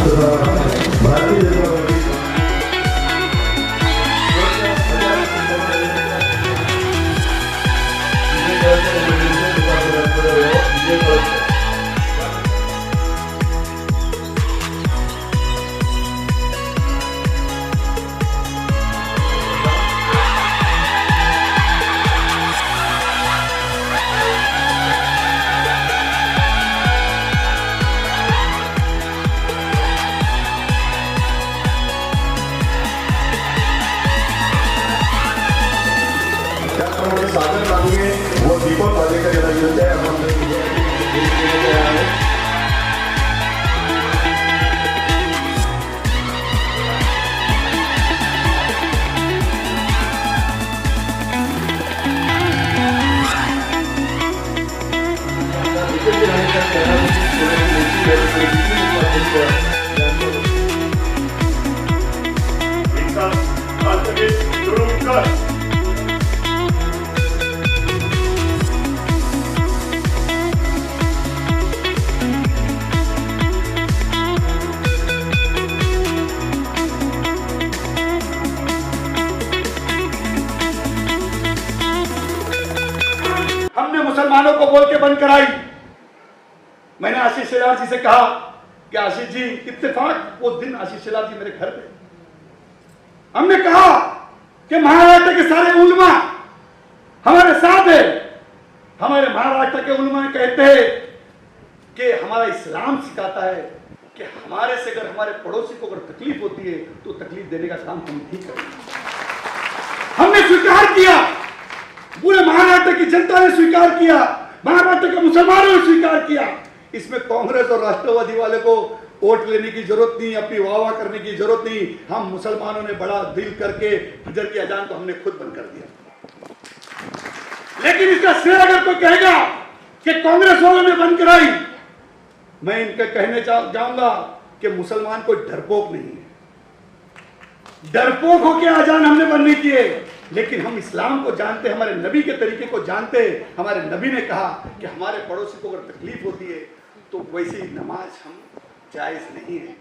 तथा भारतीय जनता पार्टी साधन मांगे वो दीपक वालेकर याला विनंती आहे. आपण हमने मुसलमानों को बोल के बंद कराई. मैंने आशीष शेलार जी से कहा कि आशीष जी, इत्तेफाक वो दिन आशीष शेलार जी मेरे घर पे, हमने कहा कि महाराष्ट्र के सारे उलमा हमारे साथ है. हमारे महाराष्ट्र के उलमा कहते हैं कि हमारा इस्लाम सिखाता है कि हमारे से अगर हमारे पड़ोसी को अगर तकलीफ होती है तो तकलीफ देने का काम हम नहीं करेंगे. हमने स्वीकार किया, पूरे महाराष्ट्र की जनता ने स्वीकार किया, महाराष्ट्र के मुसलमानों ने स्वीकार किया. इसमें कांग्रेस और राष्ट्रवादी वाले को वोट लेने की जरूरत नहीं, अपनी वाह करने की जरूरत नहीं. हम मुसलमानों ने बड़ा दिल करके फजर की अजान को हमने खुद बंद कर दिया. लेकिन इसका श्रेय अगर कोई कहेगा कि कांग्रेस वालों ने बंद कराई, मैं इनका कहने जाऊंगा कि मुसलमान कोई डरपोक नहीं है. डरपोक होकर अजान हमने बंद नहीं किए, लेकिन हम इस्लाम को जानते, हमारे नबी के तरीके को जानते. हमारे नबी ने कहा कि हमारे पड़ोसी को अगर तकलीफ होती है तो वैसी नमाज हम जायज नहीं है.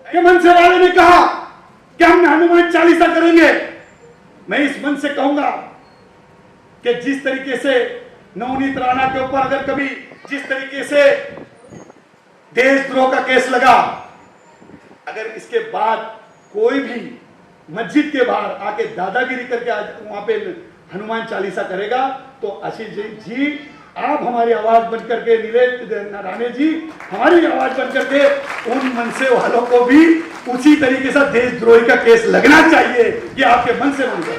कि मनसे वाले ने कहा कि हम हनुमान चालीसा करेंगे. मैं इस मन से कहूंगा कि जिस तरीके से नवनीत राणा के ऊपर अगर कभी जिस तरीके से देशद्रोह का केस लगा, अगर इसके बाद कोई भी मस्जिद के बाहर आके दादागिरी करके वहां पे हनुमान चालीसा करेगा तो आशीष जी आप हमारी आवाज बंद करके, नीलेश राणे जी हमारी आवाज बंद करके उन मनसे वालों को भी उसी तरीके से देशद्रोही का केस लगना चाहिए. ये आपके मन से बन गया.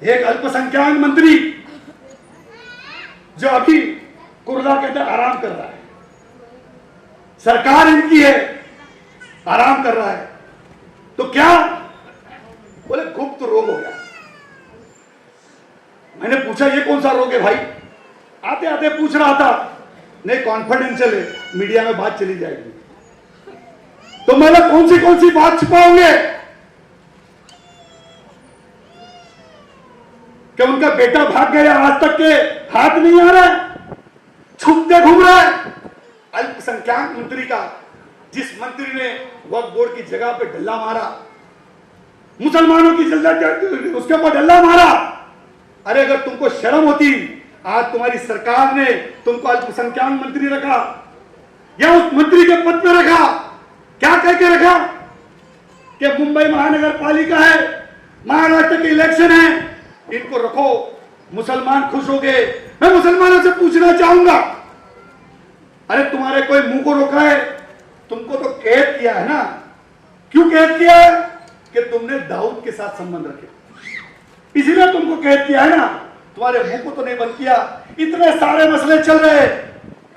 एक अल्पसंख्यक मंत्री जो अभी कुर्ला के अंदर आराम कर रहा है, सरकार इनकी है, आराम कर रहा है, तो क्या बोले गुप्त रोग हो गया. मैंने पूछा ये कौन सा रोग है भाई? आते आते पूछ रहा था, नहीं कॉन्फिडेंशियल है, मीडिया में बात चली जाएगी. तो मैंने कौन सी बात छिपाओगे कि उनका बेटा भाग गया, आज तक के हाथ नहीं आ रहा है, छुपते घूम रहा है. अल्पसंख्यक मंत्री का, जिस मंत्री ने वक्फ बोर्ड की जगह पे डल्ला मारा, मुसलमानों की उसके ऊपर डल्ला मारा. अरे अगर तुमको शर्म होती, आज तुम्हारी सरकार ने तुमको अल्पसंख्यक मंत्री रखा या उस मंत्री के पद पे रखा, क्या कह के रखा कि मुंबई महानगर पालिका है, महाराष्ट्र के इलेक्शन है, इनको रखो, मुसलमान खुश हो गए. मैं मुसलमानों से पूछना चाहूंगा, अरे तुम्हारे कोई मुंह को रोका है? तुमको तो कैद किया है ना. क्यों कैद किया है? कि तुमने दाऊद के साथ संबंध रखे, इसीलिए तुमको कैद किया है ना. तुम्हारे मुंह को तो नहीं बंद किया. इतने सारे मसले चल रहे,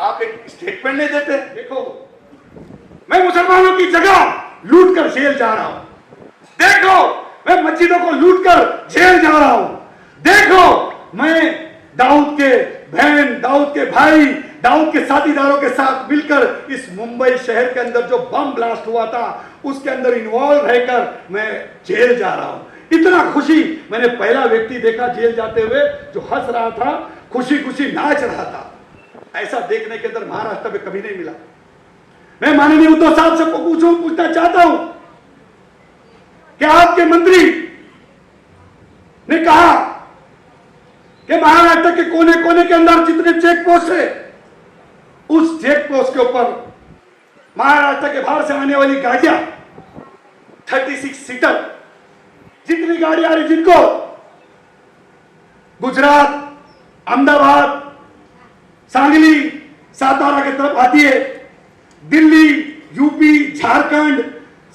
आप एक स्टेटमेंट नहीं देते. देखो, मैं मुसलमानों की जगह लूट कर जेल जा रहा हूं. देखो, मैं मस्जिदों को लूट कर जेल जा रहा हूं. देखो, मैं दाऊद के बहन, दाऊद के भाई, दाऊद के साथीदारों के साथ मिलकर इस मुंबई शहर के अंदर जो बम ब्लास्ट हुआ था उसके अंदर इन्वॉल्व रहकर मैं जेल जा रहा हूं. इतना खुशी मैंने पहला व्यक्ति देखा जेल जाते हुए जो हंस रहा था, खुशी खुशी नाच रहा था, ऐसा देखने के अंदर महाराष्ट्र में कभी नहीं मिला। मैं माननीय उद्धव साहब से पूछना चाहता हूं कि आपके मंत्री ने कहा कि महाराष्ट्र के कोने कोने के अंदर जितने चेक पोस्ट है, उस चेक पोस्ट के ऊपर महाराष्ट्र के बाहर से आने वाली गाड़ियां 36 सीटर जितनी गाड़ियां आ रही, जिनको गुजरात, अहमदाबाद, सांगली, सातारा की तरफ आती है, दिल्ली, यूपी, झारखंड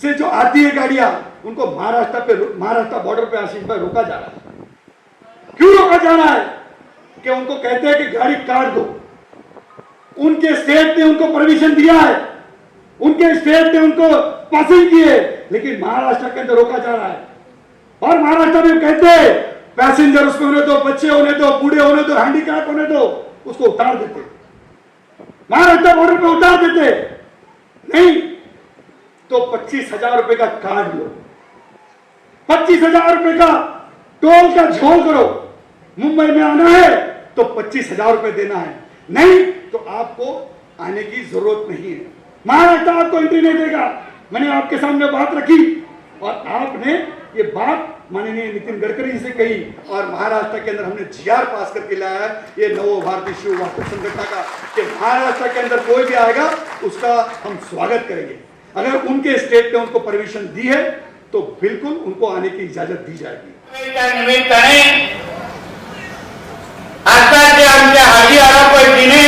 से जो आती है गाड़ियां, उनको महाराष्ट्र बॉर्डर पे आशीष भाई रोका जा रहा है। क्यों रोका जा रहा है? कि उनको कहते हैं कि गाड़ी काट दो। उनके स्टेट ने उनको परमिशन दिया है, उनके स्टेट ने उनको पासिंग की है, लेकिन महाराष्ट्र के अंदर रोका जा रहा है। और महाराष्ट्र में कहते हैं पैसेंजर उसमें होने दो, बच्चे होने दो, बूढ़े होने दो, हैंडीकैप होने दो, उसको उतार देते, महाराष्ट्र बॉर्डर पे उतार देते। नहीं तो 25,000 रुपए का कार्ड लो, 25,000 रुपए का टोल का झोल करो। मुंबई में आना है तो 25,000 रुपए देना है, नहीं तो आपको आने की जरूरत नहीं है। महाराष्ट्र आपको एंट्री नहीं देगा। मैंने आपके सामने बात रखी और आपने ये बात माननीय नितिन गडकरी जी से कही और महाराष्ट्र के अंदर हमने जीआर पास करके लाया है ये नव भारतीय शिव वास्तव संगठन का कि महाराष्ट्र के अंदर कोई भी आएगा उसका हम स्वागत करेंगे। अगर उनके स्टेट ने उनको परमिशन दी है तो बिल्कुल उनको आने की इजाजत दी जाएगी। त्या निमित्ताने आताचे आमच्या हाजी आरापतीने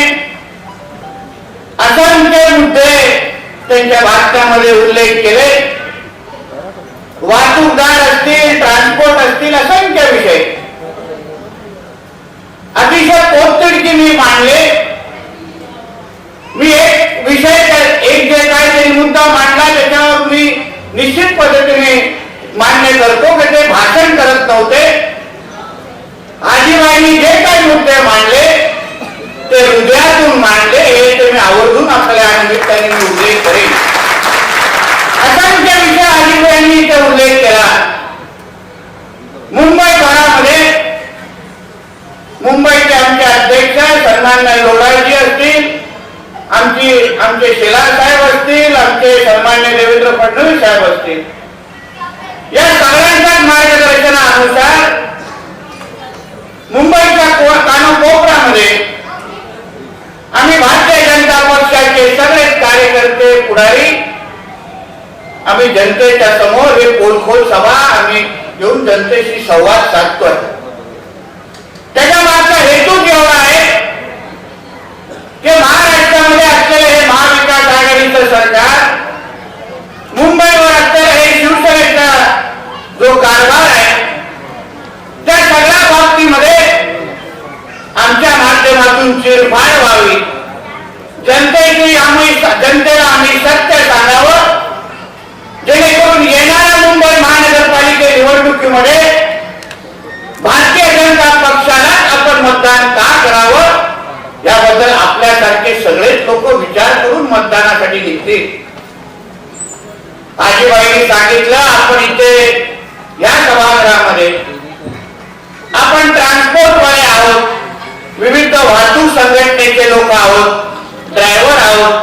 असंख्य मुद्दे त्यांच्या भाषणामध्ये उल्लेख केले। वाहतूकदार असतील, ट्रान्सपोर्ट असतील, असंख्य विषय अतिशय पोटतिडकीने मांडले। मी एक विषय एक जे काय त्यांनी मुद्दा मांडला त्याच्यावर मी निश्चित पद्धतीने मान्य करतो की ते भाषण करत नव्हते। आजीबाईंनी जे काही मुद्दे मांडले ते हृदयातून मांडले, हे ते मी आवर्जून आपल्या निमित्ताने मी उल्लेख करेन। असंख्य विषय आजीबाईंनी इथे उल्लेख केला। मुंबईभरामध्ये मुंबईचे आमचे अध्यक्ष सन्माननीय लोढाजी असतील, आमचे शेलार साहेब असतील, आमचे सन्माननीय देवेंद्र फडणवीस साहेब असतील, या सगळ्यांच्या मार्गदर्शनानुसार मुंबईच्या कानाकोपऱ्यामध्ये आम्ही भारतीय जनता पक्षाचे सगळे कार्यकर्ते पुढारी आम्ही जनतेच्या समोर हे पोलखोल सभा आम्ही घेऊन जनतेशी संवाद साधतोय। त्याच्या मागचा हेतूच एवढा आहे की महाराष्ट्रामध्ये असलेले हे महाविकास आघाडीचं सरकार, मुंबईवर असलेला हे शिवसेनेचा जो कारभार आहे, त्या सगळ्या बाबतीमध्ये आमच्या माध्यमातून चिरफाड व्हावी, जनतेला आम्ही सत्य सांगावं, जेणेकरून येणाऱ्या मुंबई महानगरपालिका निवडणुकीमध्ये भारतीय जनता पक्षाला आपण मतदान का करावं याबद्दल आपल्यासारखे सगळेच लोक विचार करून मतदानासाठी निघतील। आजीबाईंनी सांगितलं आपण इथे या सभागृहामध्ये आपण ट्रान्सपोर्ट वाले आहोत, विविध वाहतूक संघटनेचे लोक आहोत, ड्रायव्हर आहोत,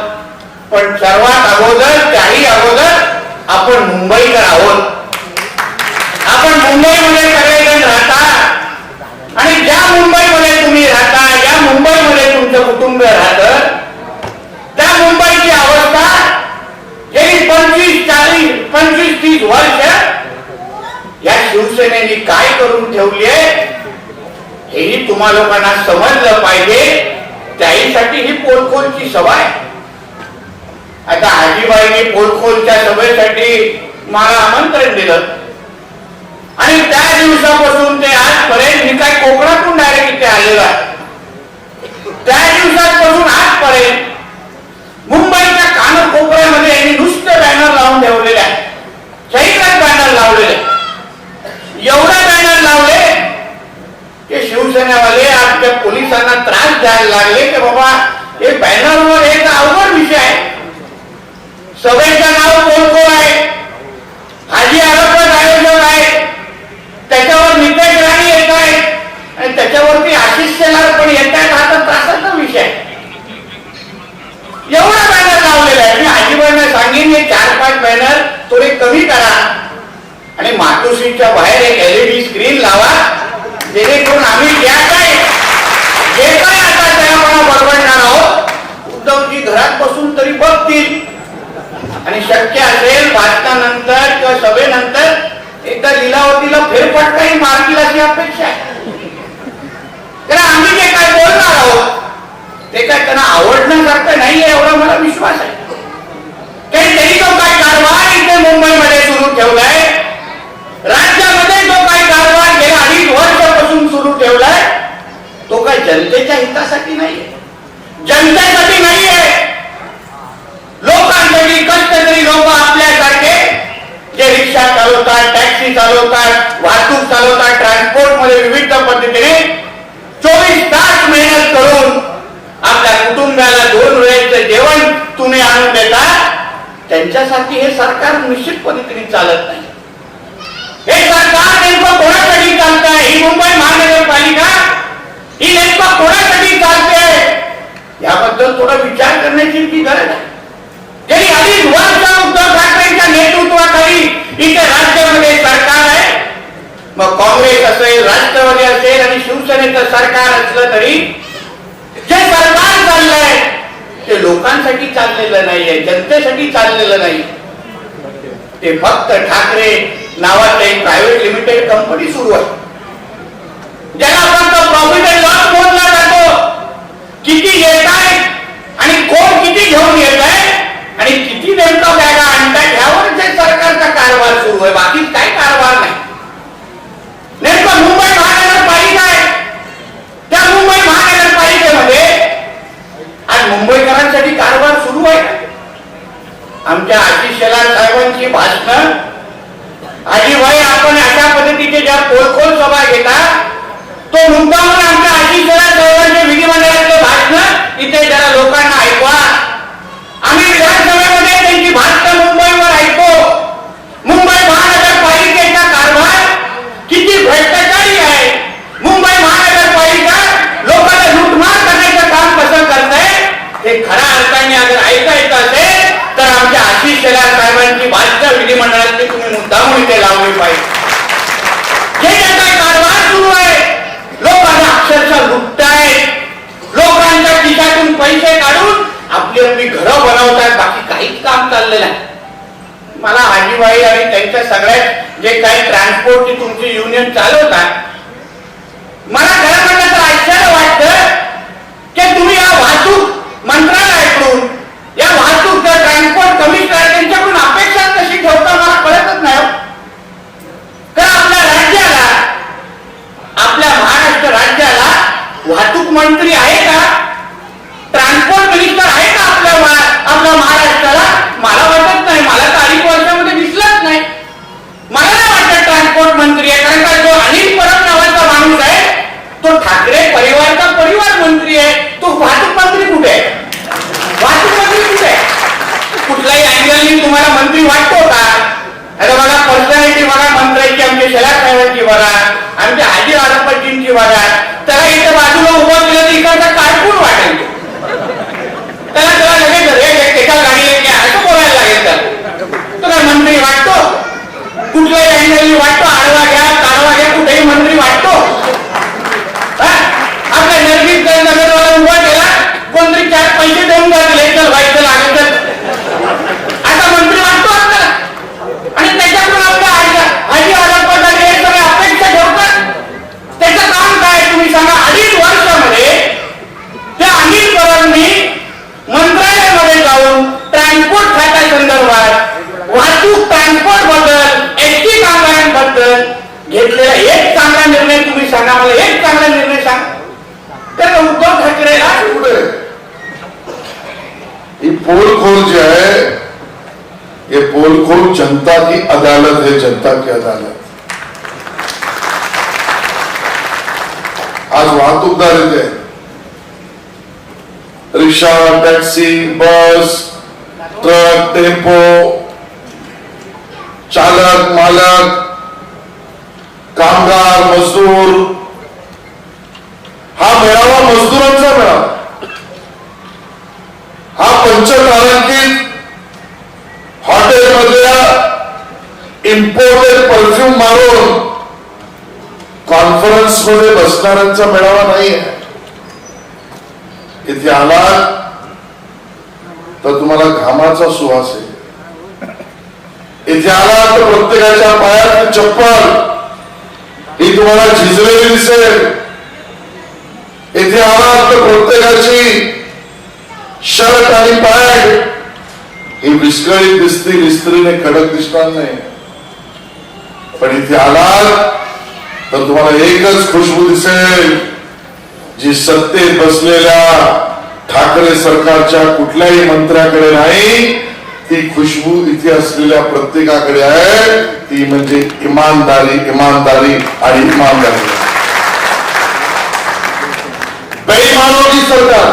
पण सर्वात अगोदर त्याही अगोदर आपण मुंबईकर आहोत। आपण मुंबईमध्ये सगळेजण राहता आणि ज्या मुंबईमध्ये तुम्ही राहता, ज्या मुंबईमध्ये तुमचं कुटुंब राहतं, त्या मुंबईची अवस्था गेली 25-30 वर्ष या शिवसेनेने काय करून ठेवली आहे हेही तुम्हा लोकांना समजलं पाहिजे। त्याहीसाठी ही पोलखोलची सभा आहे। आता आजीबाईंनी पोलखोलच्या सभेसाठी मला आमंत्रण दिलं आणि त्या दिवसापासून ते आजपर्यंत मी काय कोकणातून डायरेक्ट इथे आलेलो आहे, त्या दिवसापासून आजपर्यंत मुंबईच्या कानाकोपऱ्यामध्ये यांनी नुसतं बॅनर लावून ठेवलेले आहे, सगळीकडे बॅनर लावलेले, एवढे बॅनर लावले की शिवसेनेवाले आमच्या पोलिसांना त्रास द्यायला लागले की बाबा हे बॅनरवर एक अवघड विषय आहे, सभेचं नाव पोलखोल आहे, हाजी आरापत आयोजक आहे, त्याच्यावर नितेश राणे येत आहेत आणि त्याच्यावरती आशिष शेलार पण येत आहेत हा तर त्रासाचा विषय आहे. एवढा बॅनर लावलेला आहे. मी आजीबाईंना सांगेन हे 4-5 बॅनर थोडे कमी करा आणि मातोश्रीच्या बाहेर एक LED स्क्रीन लावा, जेणेकरून आम्ही जे काय आता त्याला बडबडणार आहोत उद्धवजी घरात बसून तरी बघतील आणि शक्य असेल भाषणानंतर किंवा सभेनंतर एकदा लीलावतीला फेरफटकाही मारतील अशी अपेक्षा आहे. कारण आम्ही जे काय बोलणार आहोत ते काय त्यांना आवडण्यासारखं नाहीये एवढा मला विश्वास आहे. कारण त्यांनी जो काय कारभार इथे मुंबईमध्ये सुरू ठेवलाय, राज्यामध्ये जो काय कारभार गेल्या 2.5 वर्षापासून सुरू ठेवलाय, तो काय जनतेच्या हितासाठी नाहीये, जनतेसाठी नाहीये, लोकांसाठी. कष्टकरी लोक आपल्यासारखे जे रिक्षा चालवतात, टॅक्सी चालवतात, वाहतूक चालवतात, ट्रान्सपोर्ट मध्ये विविध पद्धतीने 24 तास मेहनत करून आपल्या कुटुंबाला 2 वेळेचं जेवण तुम्ही आणून देता, त्यांच्यासाठी हे सरकार निश्चित पद्धतीने चालत नाही. हे सरकार नेमकं कोणासाठी चालतंय? ही मुंबई महानगरपालिका ही नेमकं कोणासाठी चालते याबद्दल थोडा विचार करण्याची ती गरज आहे. गेली 2.5 वर्ष उद्धव ठाकरेंच्या नेतृत्वाखाली इथे राज्यामध्ये सरकार आहे. मग काँग्रेस असेल, राष्ट्रवादी असेल आणि शिवसेनेचं सरकार असलं तरी जे सरकार चाललंय ते लोकांसाठी चाललेलं नाहीये, जनतेसाठी चाललेलं नाही. ते फक्त ठाकरे नावाचं एक प्रायव्हेट लिमिटेड कंपनी सुरू आहे, ज्याला फक्त प्रॉफिट अँड लॉस मोजला जातो. किती येत आहे आणि कोण किती घेऊन येत आहे आणि किती नेमका बॅगा आणतात ह्यावर जे सरकारचा कारभार सुरू आहे, बाकी काही कारभार नाही. नेमकं मुंबई महानगरपालिका आहे, त्या मुंबई महानगरपालिकेमध्ये आज मुंबईकरांसाठी कारभार सुरू आहे. आमच्या आशिष शेलार साहेबांची भाषण, आजीबाई आपण अशा पद्धतीचे ज्या पोलखोल सभा घेता, तो मुद्दामून आमच्या आशिष शेलार साहेबांचे विधिमंडळातले भाषण इथे जरा लोकांना ऐकवा. आम्ही विधानसभेमध्ये त्यांची भाषण मुंबईवर ऐकतो. मुंबई महानगरपालिकेचा कारभार किती भ्रष्टाचारी आहे, मुंबई महानगरपालिका लोकांना लुटमार करण्याचं काम कसं करतंय हे खऱ्या अर्थाने अगर ऐकायचं असेल तर आमच्या आशिष शेलार साहेबांची भाषण विधिमंडळातली तुम्ही मुद्दामून इथे लावली पाहिजे. जे काही कारभार सुरू आहे, लोकांना अक्षरशः लुटतायत, लोकांच्या खिशातून पैसे काढून आपली आपली घरं बनवतात, बाकी काहीच काम चाललेलं आहे. मला आजीबाई आणि त्यांच्या सगळ्यात जे काही ट्रान्सपोर्टची तुमची युनियन चालवतात, मला खरं म्हणलं तर आश्चर्य वाटतं की तुम्ही या वाहतूक मंत्रालयाकडून, या वाहतूक ट्रान्सपोर्ट कमिशनर त्यांच्याकडून अपेक्षा कशी ठेवता मला कळतच नाही. कारण आपल्या राज्याला, आपल्या महाराष्ट्र राज्याला वाहतूक मंत्री आहे का, ट्रान्सपोर्ट मिनिस्टर आहे का आपल्या महाराष्ट्राला? मला वाटत नाही. मला तर 2.5 वर्षामध्ये दिसलंच नाही. मला नाही वाटत ट्रान्सपोर्ट मंत्री आहे. कारण का जो अनिल परब नावाचा माणूस आहे तो ठाकरे परिवारचा परिवार मंत्री आहे. तो वाहतूक मंत्री कुठे आहे? वाहतूक मंत्री कुठे आहे? कुठल्याही अँगलनी तुम्हाला मंत्री वाटतो का? अरे बघा, पर्सनॅलिटी बघा मंत्र्यांची, आमच्या शेलार साहेबांची बघा, आमच्या हाजी आडपजींची बघा. त्याला इथे बाजूला उभं केलं तर इकडचा कारकून वाटेल. त्याला लगेच एका गाडीला असं बोलायला लागेल. त्याला तो काय मंत्री वाटतो? कुठल्याही अँगलनी वाटतो? आडवा घ्या, ताडवा घ्या, कुठेही मंत्री वाटतो? आपल्या नर्गिस नगरवाला उभा केला, कोणतरी 4 पैसे देऊन जातील, चल व्हायचं लागेल तर आता मंत्री वाटतो आपल्याला. आणि त्याच्याकडून आपल्या हाजी आडपजांनी हे सगळे अपेक्षा ठेवतात. त्याचं काम काय तुम्ही सांगा? 2.5 वर्षामध्ये त्या अनिल परबनी मंत्रालयामध्ये जाऊन ट्रान्सपोर्ट खात्यासंदर्भात, वाहतूक ट्रान्सपोर्ट बद्दल, एसटी कामगारांबद्दल घेतलेला एक चांगला निर्णय तुम्ही सांगा मला, एक चांगला निर्णय सांगा. तर उद्धव ठाकरेला ये पोलखोल जो है, ये पोलखोल जनता की अदालत है, जनता की अदालत. आज वाहतूकदार येते, रिक्षा, टॅक्सी, बस, ट्रक, टेम्पो चालक, मालक, कामगार, मजदूर, हा मेळावा मजदूरांचा मेळावा, हा पंचतारांकित हॉटेलमधल्या इम्पोर्टेड परफ्यूम मारून कॉन्फरन्स मध्ये बसणाऱ्यांचा मेळावा नाही आहे. इथे आलात तर तुम्हाला घामाचा सुवास आहे. इथे आलात तर प्रत्येकाच्या पायात चप्पल ही तुम्हाला झिजलेली दिसेल. इथे आलात तर प्रत्येकाची शर्ट आणि पॅन्ट ही विस्कळीत दिसतील, इस्त्रीने कडक दिसणार नाही. पण इथे आलात तर तुम्हाला एकच खुशबू दिसेल, जी सत्तेत बसलेल्या ठाकरे सरकारच्या कुठल्याही मंत्र्याकडे नाही. ती खुशबू इथे असलेल्या प्रत्येकाकडे आहे. ती म्हणजे इमानदारी, इमानदारी आणि इमानदारी. बेईमानों की सरकार,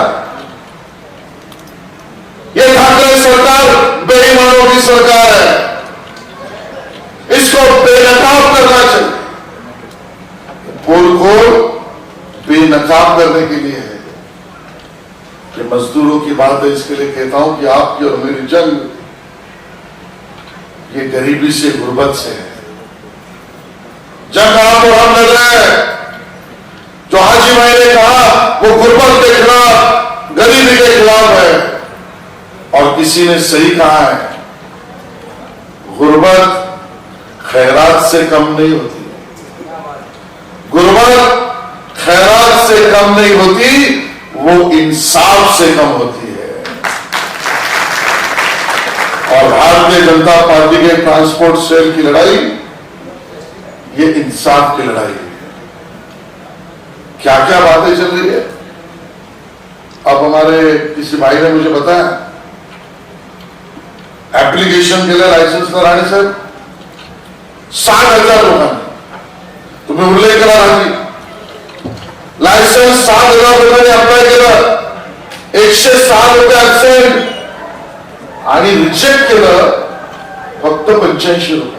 ये ठाकरे सरकार बेईमानों की सरकार है. इसको बेनकाब करना चाहिए. पोल को बेनकाब करने के लिए है. ये मजदूरों की बात है, इसके लिए कहता हूं कि आपकी और मेरी जंग ये गरीबी से, गुर्बत से है. जंग आप और हम लड़ रहे हैं. जो हाजी भाई ने कहा वो गुर्बत के खिलाफ, गरीबी के खिलाफ है. और किसी ने सही कहा है, गुर्बत खैरात से कम नहीं होती. गुर्बत खैरात से कम नहीं होती, वो इंसाफ से कम होती है. और भारतीय जनता पार्टी के ट्रांसपोर्ट सेल की लड़ाई ये इंसाफ की लड़ाई है. क्या क्या बातें चल रही है. अब हमारे किसी भाई ने मुझे बताया, एप्लीकेशन केलं लायसन्स राहण्यासाठी 60,000 लोकांनी. तुम्ही उल्लेख करा राहती, लायसन्स 60,000 लोकांनी अप्लाय केलं. 106 लोक ऍबसेंट आणि रिजेक्ट केलं फक्त 85 लोक.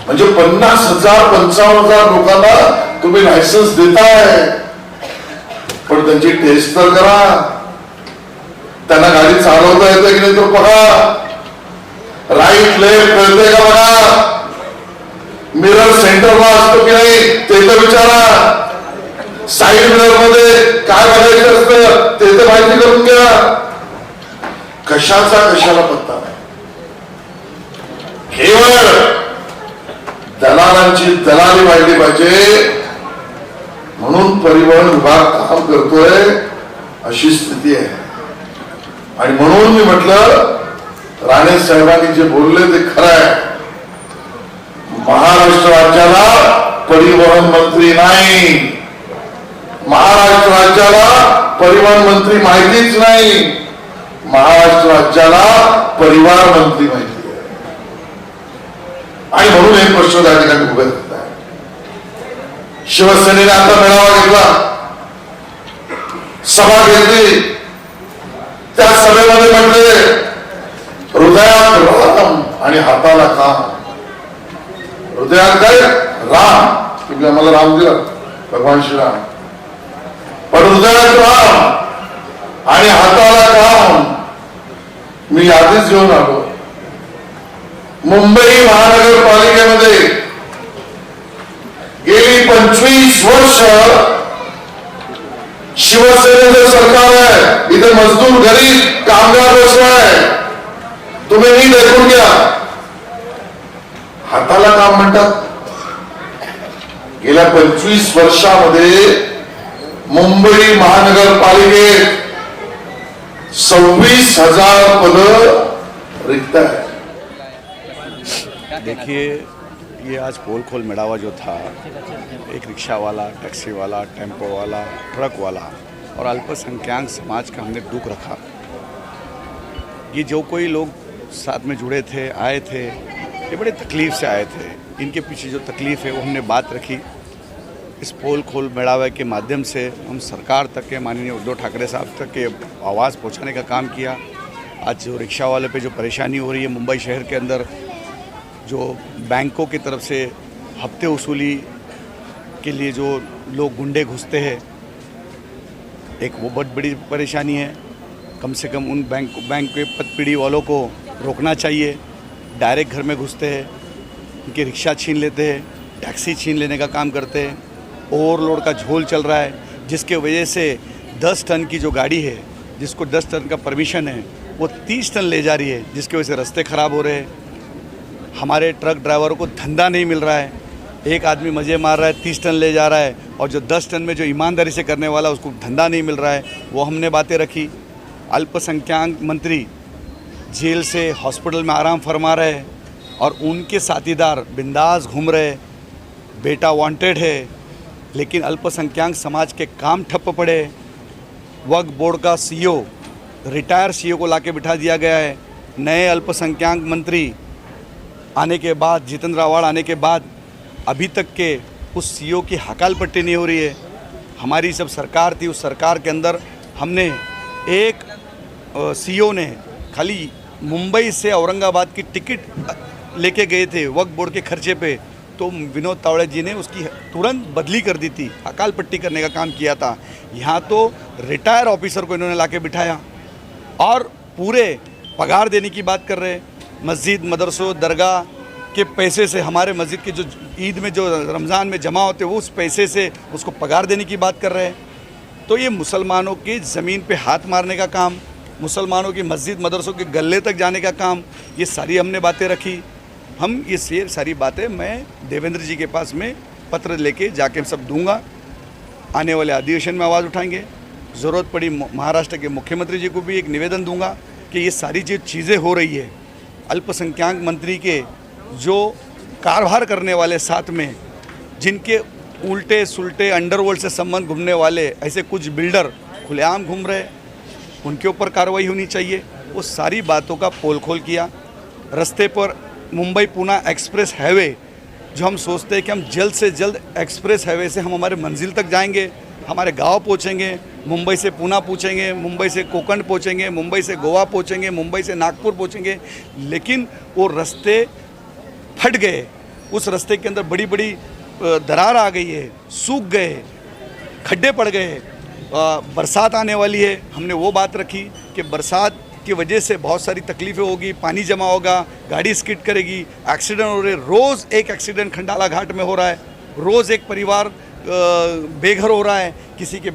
म्हणजे 50,000 55,000 लोकांना तुम्ही लायसन्स देताय. पण त्यांची टेस्ट तर करा, त्यांना गाडी चालवता येते की नाही तो बघा. राईट लेफ्ट कळते का बघा. मिरर सेंटरला असतो की नाही ते तर विचारा. साईड मिरर मध्ये काय बघायचं असतं ते तर माहिती करून घ्या. कशाचा कशाला पत्ता नाही. केवळ दलालांची दलाली वाढली पाहिजे म्हणून परिवहन विभाग काम करतोय, अशी स्थिती आहे. आणि म्हणून मी म्हटलं, राणे साहेबांनी जे बोलले ते खरं आहे. महाराष्ट्र राज्याला परिवहन मंत्री नाही, महाराष्ट्र राज्याला परिवहन मंत्री माहितीच नाही, महाराष्ट्र राज्याला परिवार मंत्री माहिती आहे. आणि म्हणून एक प्रश्न त्या ठिकाणी उभे करत आहे. शिवसेनेने आता मेळावा घेतला, सभा घेतली. त्या सभेमध्ये म्हटले, हृदयात राम आणि हाताला काम. हृदयात काय राम, तुम्ही आम्हाला राम दिला, भगवान श्रीराम. पण हृदयात राम आणि हाताला काम. मी आधीच घेऊन आलो. मुंबई महानगरपालिकेमध्ये गेली 25 वर्ष शिवसेनेचं सरकार आहे. इथे मजदूर, गरीब, कामगार बसलाय. तुम्ही नीट ऐकून घ्या. हाताला काम म्हणतात. गेल्या 25 वर्षामध्ये मुंबई महानगरपालिकेत 26,000 पद रिक्त है. देखिए, ये आज पोल खोल मेड़ावा जो था, एक रिक्शा वाला, टैक्सी वाला, टेम्पो वाला, ट्रक वाला और अल्पसंख्यक समाज का हमने दुख रखा. ये जो कोई लोग साथ में जुड़े थे, आए थे, ये बड़े तकलीफ़ से आए थे. इनके पीछे जो तकलीफ़ है वो हमने बात रखी. इस पोल खोल मेड़ावे के माध्यम से हम सरकार तक के, माननीय उद्धव ठाकरे साहब तक के आवाज़ पहुंचाने का काम किया. आज जो रिक्शा वाले पे जो परेशानी हो रही है, मुंबई शहर के अंदर जो बैंकों की तरफ से हफ्ते वसूली के लिए जो लोग गुंडे घुसते हैं, एक वो बहुत बड़ी परेशानी है। कम से कम उन बैंक के पदपीढ़ी वालों को रोकना चाहिए। डायरेक्ट घर में घुसते हैं, उनके रिक्शा छीन लेते हैं, टैक्सी छीन लेने का काम करते हैं। ओवरलोड का झोल चल रहा है, जिसके वजह से 10 टन की जो गाड़ी है, जिसको 10 टन का परमिशन है, वो 30 टन ले जा रही है, जिसकी वजह से रास्ते ख़राब हो रहे हैं। हमारे ट्रक ड्राइवरों को धंधा नहीं मिल रहा है। एक आदमी मज़े मार रहा है, 30 टन ले जा रहा है, और जो 10 टन में जो ईमानदारी से करने वाला उसको धंधा नहीं मिल रहा है। वो हमने बातें रखी। अल्पसंख्यक मंत्री जेल से हॉस्पिटल में आराम फरमा रहे हैं और उनके साथीदार बिंदास घूम रहे। बेटा वांटेड है, लेकिन अल्पसंख्यक समाज के काम ठप्प पड़े। वक्फ बोर्ड का सीईओ, रिटायर सीईओ को लाके बिठा दिया गया है। नए अल्पसंख्यक मंत्री आने के बाद, जितेंद्र आवाड़ आने के बाद, अभी तक के उस सीईओ की हकाल पट्टी नहीं हो रही है। हमारी जब सरकार थी, उस सरकार के अंदर हमने एक सीईओ ने खाली मुंबई से औरंगाबाद की टिकट लेके गए थे वक्फ बोर्ड के खर्चे पे, तो विनोद तावड़े जी ने उसकी तुरंत बदली कर दी थी, हकाल पट्टी करने का काम किया था। यहाँ तो रिटायर ऑफिसर को इन्होंने लाके बिठाया और पूरे पगार देने की बात कर रहे हैं। मस्जिद, मदरसों, दरगाह के पैसे से, हमारे मस्जिद के जो ईद में, जो रमज़ान में जमा होते हैं, वो उस पैसे से उसको पगार देने की बात कर रहे हैं। तो ये मुसलमानों की ज़मीन पे हाथ मारने का काम, मुसलमानों की मस्जिद मदरसों के गले तक जाने का काम, ये सारी हमने बातें रखी। हम ये सारी बातें मैं देवेंद्र जी के पास में पत्र लेके जाके सब दूंगा। आने वाले अधिवेशन में आवाज़ उठाएंगे। ज़रूरत पड़ी महाराष्ट्र के मुख्यमंत्री जी को भी एक निवेदन दूंगा कि ये सारी जो चीज़ें हो रही है, अल्पसंख्यक मंत्री के जो कारभार करने वाले साथ में, जिनके उल्टे सुलटे अंडरवर्ल्ड से संबंध घूमने वाले ऐसे कुछ बिल्डर खुलेआम घूम रहे, उनके ऊपर कार्रवाई होनी चाहिए। वो सारी बातों का पोल खोल किया। रास्ते पर मुंबई पुणे एक्सप्रेस हाईवे, जो हम सोचते हैं कि हम जल्द से जल्द एक्सप्रेस हाईवे से हम हमारे मंजिल तक जाएंगे, हमारे गांव पहुंचेंगे, मुंबई से पुणे पहुंचेंगे, मुंबई से कोकण पहुंचेंगे, मुंबई से गोवा पहुंचेंगे, मुंबई से नागपुर पहुंचेंगे, लेकिन वो रास्ते फट गए। उस रास्ते के अंदर बड़ी बड़ी दरार आ गई है, सूख गए, खड्डे पड़ गए। बरसात आने वाली है, हमने वो बात रखी कि बरसात की वजह से बहुत सारी तकलीफ़ें होगी, पानी जमा होगा, गाड़ी स्किड करेगी, एक्सीडेंट हो रहे। रोज़ एक एक्सीडेंट खंडाला घाट में हो रहा है, रोज़ एक परिवार बेघर हो रहा है। किसी के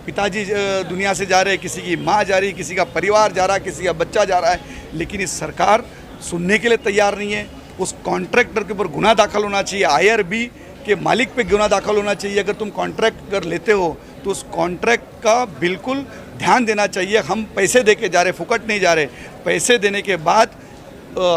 पिताजी दुनिया से जा रहे हैं, किसी की माँ जा रही है, किसी का परिवार जा रहा है, किसी का बच्चा जा रहा है, लेकिन इस सरकार सुनने के लिए तैयार नहीं है। उस कॉन्ट्रैक्टर के ऊपर गुनाह दाखिल होना चाहिए, IRB के मालिक पे गुनाह दाखिल होना चाहिए। अगर तुम कॉन्ट्रैक्ट कर लेते हो तो उस कॉन्ट्रैक्ट का बिल्कुल ध्यान देना चाहिए। हम पैसे दे के जा रहे, फुकट नहीं जा रहे। पैसे देने के बाद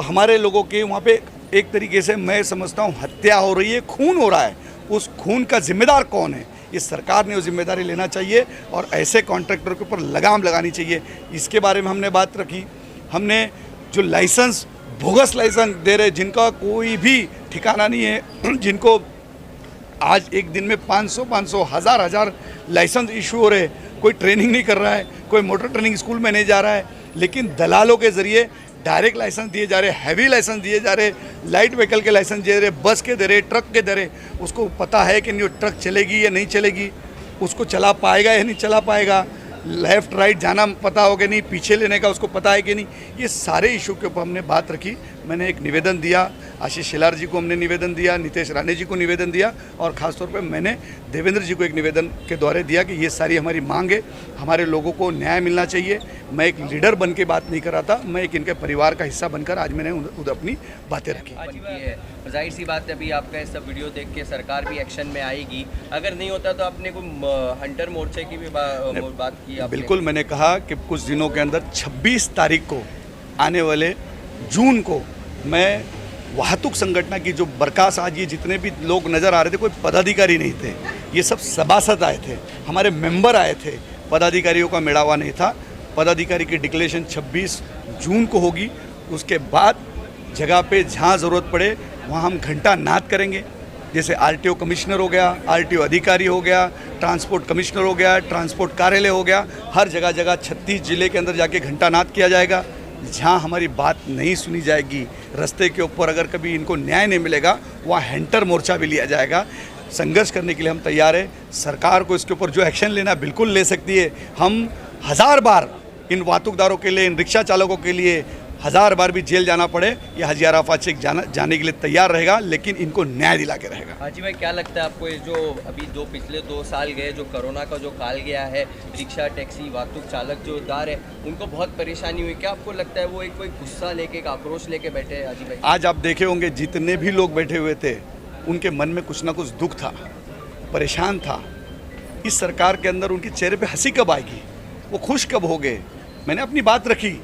हमारे लोगों के वहाँ पे एक तरीके से मैं समझता हूँ हत्या हो रही है, खून हो रहा है। उस खून का जिम्मेदार कौन है? इस सरकार ने वो जिम्मेदारी लेना चाहिए और ऐसे कॉन्ट्रैक्टर के ऊपर लगाम लगानी चाहिए। इसके बारे में हमने बात रखी। हमने जो लाइसेंस, बोगस लाइसेंस दे रहे, जिनका कोई भी ठिकाना नहीं है, जिनको आज एक दिन में 500 हज़ार लाइसेंस इशू हो रहे, कोई ट्रेनिंग नहीं कर रहा है, कोई मोटर ट्रेनिंग स्कूल में नहीं जा रहा है, लेकिन दलालों के ज़रिए डायरेक्ट लाइसेंस दिए जा रहे, हैवी लाइसेंस दिए जा रहे, लाइट व्हीकल के लाइसेंस दे रहे, बस के दे रहे, ट्रक के दे रहे। उसको पता है कि नहीं ट्रक चलेगी या नहीं चलेगी, उसको चला पाएगा या नहीं चला पाएगा, लेफ़्ट राइट जाना पता हो कि नहीं, पीछे लेने का उसको पता है कि नहीं। ये सारे इशू के ऊपर हमने बात रखी। मैंने एक निवेदन दिया, आशीष शेलार जी को हमने निवेदन दिया, नितेश राणे जी को निवेदन दिया, और ख़ासतौर पे मैंने देवेंद्र जी को एक निवेदन के द्वारा दिया कि ये सारी हमारी मांग है, हमारे लोगों को न्याय मिलना चाहिए। मैं एक लीडर बन के बात नहीं कर रहा था, मैं एक इनके परिवार का हिस्सा बनकर आज मैंने उधर अपनी बातें रखी। जाहिर सी बात है, अभी आपका ये सब वीडियो देख के सरकार भी एक्शन में आएगी। अगर नहीं होता तो आपने कोई हंटर मोर्चे की भी बात की आपने? बिल्कुल, मैंने कहा कि कुछ दिनों के अंदर 26 तारीख को, आने वाले जून को, मैं वाहतुक संगठन की जो बरखास्त, आज ये जितने भी लोग नज़र आ रहे थे, कोई पदाधिकारी नहीं थे, ये सब सभासद आए थे, हमारे मेंबर आए थे, पदाधिकारियों का मेड़ावा नहीं था। पदाधिकारी की डिक्लेरेशन 26 जून को होगी। उसके बाद जगह पे जहाँ ज़रूरत पड़े वहाँ हम घंटा नाद करेंगे। जैसे RTO कमिश्नर हो गया, RTO अधिकारी हो गया, ट्रांसपोर्ट कमिश्नर हो गया, ट्रांसपोर्ट कार्यालय हो गया, हर जगह 36 जिले के अंदर जाके घंटा नाद किया जाएगा। जहाँ हमारी बात नहीं सुनी जाएगी, रास्ते के ऊपर अगर कभी इनको न्याय नहीं मिलेगा, वहाँ हंटर मोर्चा भी लिया जाएगा। संघर्ष करने के लिए हम तैयार हैं। सरकार को इसके ऊपर जो एक्शन लेना है बिल्कुल ले सकती है। हम 1000 बार इन वाहतूकदारों के लिए, इन रिक्शा चालकों के लिए 1000 बार भी जेल जाना पड़े, ये हाजी अराफात शेख जाने के लिए तैयार रहेगा, लेकिन इनको न्याय दिला के रहेगा। हाजी भाई, क्या लगता है आपको ये जो अभी पिछले 2 साल गए, जो कोरोना का जो काल गया है, रिक्शा टैक्सी वाहतूक चालक जो दार है उनको बहुत परेशानी हुई, क्या आपको लगता है वो एक कोई गुस्सा लेके, एक आक्रोश लेके बैठे हैं? हाजी भाई, आज आप देखे होंगे जितने भी लोग बैठे हुए थे उनके मन में कुछ ना कुछ दुख था, परेशान था। इस सरकार के अंदर उनके चेहरे पे हंसी कब आएगी, वो खुश कब हो गए? मैंने अपनी बात रखी,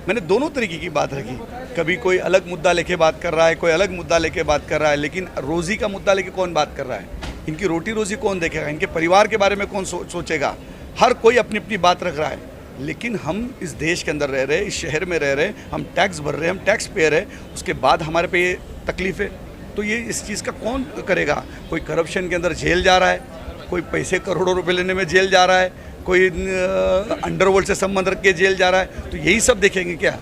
मैंने दोनों तरीके की बात रखी। कभी कोई अलग मुद्दा लेके बात कर रहा है, कोई अलग मुद्दा लेके बात कर रहा है, लेकिन रोज़ी का मुद्दा लेके कौन बात कर रहा है? इनकी रोटी रोज़ी कौन देखेगा? इनके परिवार के बारे में कौन सोचेगा? हर कोई अपनी अपनी बात रख रहा है, लेकिन हम इस देश के अंदर रह रहे, इस शहर में रह रहे, हम टैक्स भर रहे, हम टैक्स पेयर है, उसके बाद हमारे पे ये तकलीफ है। तो ये इस चीज़ का कौन करेगा? कोई करप्शन के अंदर जेल जा रहा है, कोई पैसे करोड़ों रुपए लेने में जेल जा रहा है, कोई अंडरवर्ल्ड से संबंध रख के जेल जा रहा है, तो यही सब देखेंगे क्या?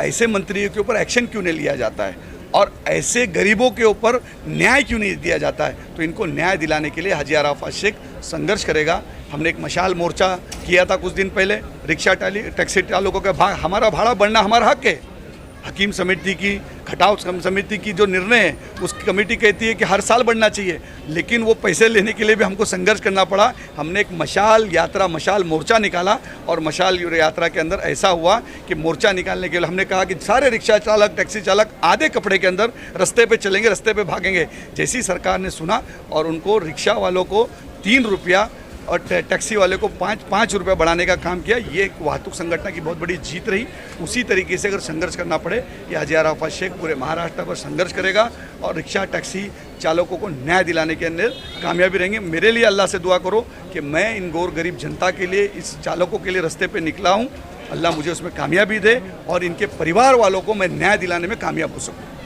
ऐसे मंत्रियों के ऊपर एक्शन क्यों नहीं लिया जाता है और ऐसे गरीबों के ऊपर न्याय क्यों नहीं दिया जाता है? तो इनको न्याय दिलाने के लिए हाजी अराफात शेख संघर्ष करेगा। हमने एक मशाल मोर्चा किया था कुछ दिन पहले, रिक्शा टैक्सी चालकों का हमारा भाड़ा बढ़ना हमारा हक है। हकीम समिति की, खटाव समिति की जो निर्णय है, उस कमेटी कहती है कि हर साल बढ़ना चाहिए, लेकिन वो पैसे लेने के लिए भी हमको संघर्ष करना पड़ा। हमने एक मशाल मोर्चा निकाला और मशाल यात्रा के अंदर ऐसा हुआ कि मोर्चा निकालने के लिए हमने कहा कि सारे रिक्शा चालक, टैक्सी चालक आधे कपड़े के अंदर रास्ते पे चलेंगे, रास्ते पे भागेंगे। जैसी सरकार ने सुना और उनको रिक्शा वालों को 3 रुपया और टैक्सी वाले को 5 रुपये बढ़ाने का काम किया, ये एक वाहतूक संगठन की बहुत बड़ी जीत रही। उसी तरीके से अगर संघर्ष करना पड़े, ये हाजी अराफात शेख पूरे महाराष्ट्र पर संघर्ष करेगा और रिक्शा टैक्सी चालकों को न्याय दिलाने के अंदर कामयाबी रहेंगे। मेरे लिए अल्लाह से दुआ करो कि मैं इन गौर गरीब जनता के लिए, इस चालकों के लिए रास्ते पे निकला हूँ, अल्लाह मुझे उसमें कामयाबी दे और इनके परिवार वालों को मैं न्याय दिलाने में कामयाब हो सकूँ।